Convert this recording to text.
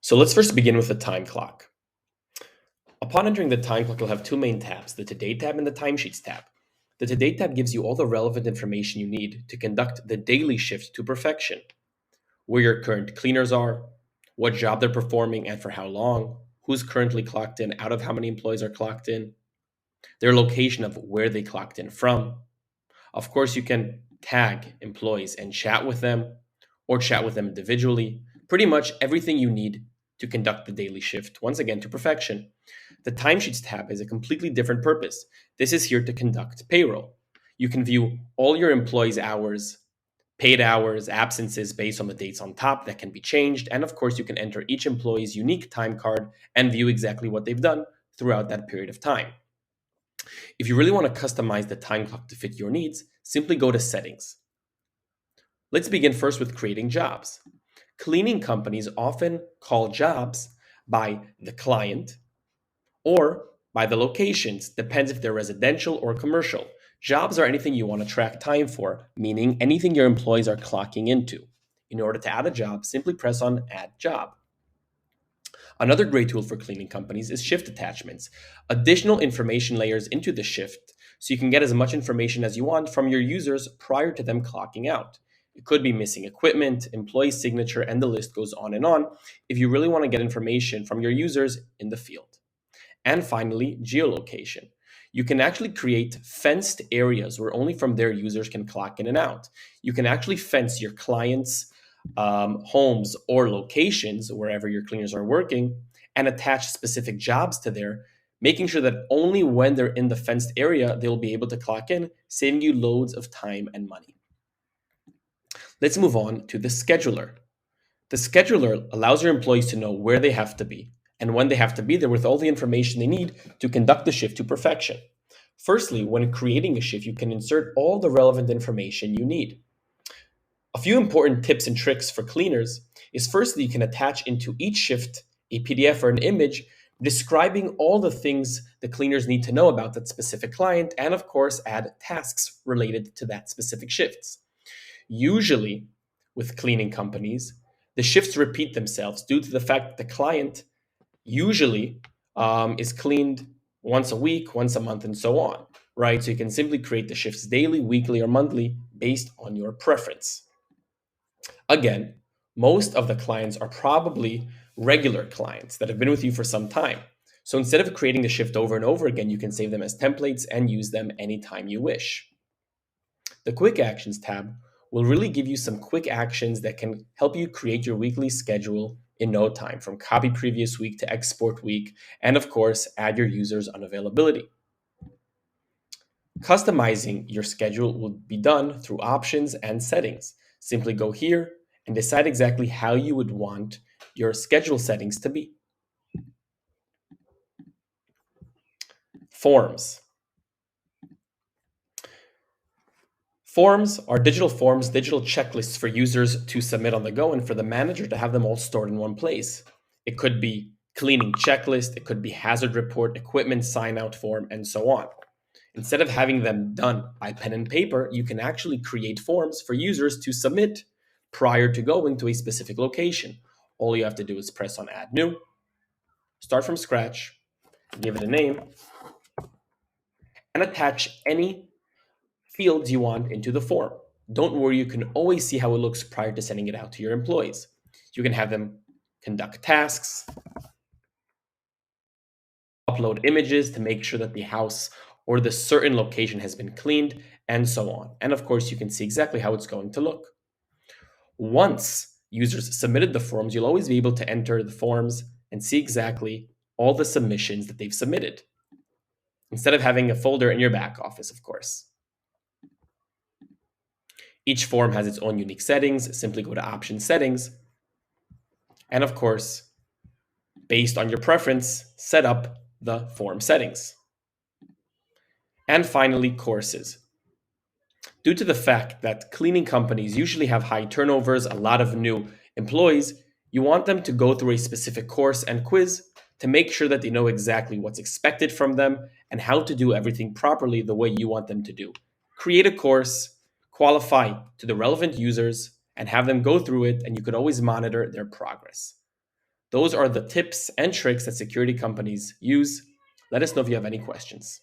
So let's first begin with the time clock. Upon entering the time clock, you'll have two main tabs, the Today tab and the Timesheets tab. The Today tab gives you all the relevant information you need to conduct the daily shift to perfection, where your current cleaners are, what job they're performing and for how long, who's currently clocked in, out of how many employees are clocked in, their location of where they clocked in from. Of course, you can tag employees and chat with them or chat with them individually. Pretty much everything you need to conduct the daily shift, once again, to perfection. The Timesheets tab is a completely different purpose. This is here to conduct payroll. You can view all your employees' hours, paid hours, absences based on the dates on top that can be changed. And of course, you can enter each employee's unique time card and view exactly what they've done throughout that period of time. If you really want to customize the time clock to fit your needs, simply go to Settings. Let's begin first with creating jobs. Cleaning companies often call jobs by the client or by the locations, depends if they're residential or commercial. Jobs are anything you want to track time for, meaning anything your employees are clocking into. In order to add a job, simply press on Add Job. Another great tool for cleaning companies is shift attachments, additional information layers into the shift so you can get as much information as you want from your users prior to them clocking out. It could be missing equipment, employee signature, and the list goes on if you really want to get information from your users in the field. And finally, geolocation. You can actually create fenced areas where only from their users can clock in and out. You can actually fence your clients' homes or locations, wherever your cleaners are working, and attach specific jobs to there, making sure that only when they're in the fenced area, they'll be able to clock in, saving you loads of time and money. Let's move on to the scheduler. The scheduler allows your employees to know where they have to be and when they have to be there with all the information they need to conduct the shift to perfection. Firstly, when creating a shift, you can insert all the relevant information you need. A few important tips and tricks for cleaners is firstly, you can attach into each shift a PDF or an image describing all the things the cleaners need to know about that specific client, and of course, add tasks related to that specific shifts. Usually, with cleaning companies, the shifts repeat themselves due to the fact that the client usually is cleaned once a week, once a month, and so on, right? So you can simply create the shifts daily, weekly, or monthly based on your preference. Again, most of the clients are probably regular clients that have been with you for some time. So instead of creating the shift over and over again, you can save them as templates and use them anytime you wish. The Quick Actions tab will really give you some quick actions that can help you create your weekly schedule in no time, from copy previous week to export week, and of course, add your users' unavailability. Customizing your schedule will be done through options and settings. Simply go here and decide exactly how you would want your schedule settings to be. Forms. Forms are digital forms, digital checklists for users to submit on the go and for the manager to have them all stored in one place. It could be cleaning checklist, it could be hazard report, equipment sign out form, and so on. Instead of having them done by pen and paper, you can actually create forms for users to submit prior to going to a specific location. All you have to do is press on Add New, start from scratch, give it a name, and attach any fields you want into the form. Don't worry, you can always see how it looks prior to sending it out to your employees. You can have them conduct tasks, upload images to make sure that the house or the certain location has been cleaned, and so on. And of course, you can see exactly how it's going to look. Once users submitted the forms, you'll always be able to enter the forms and see exactly all the submissions that they've submitted, instead of having a folder in your back office, of course. Each form has its own unique settings. Simply go to Option Settings. And of course, based on your preference, set up the form settings. And finally, courses. Due to the fact that cleaning companies usually have high turnovers, a lot of new employees, you want them to go through a specific course and quiz to make sure that they know exactly what's expected from them and how to do everything properly the way you want them to do. Create a course, qualify to the relevant users, and have them go through it, and you could always monitor their progress. Those are the tips and tricks that security companies use. Let us know if you have any questions.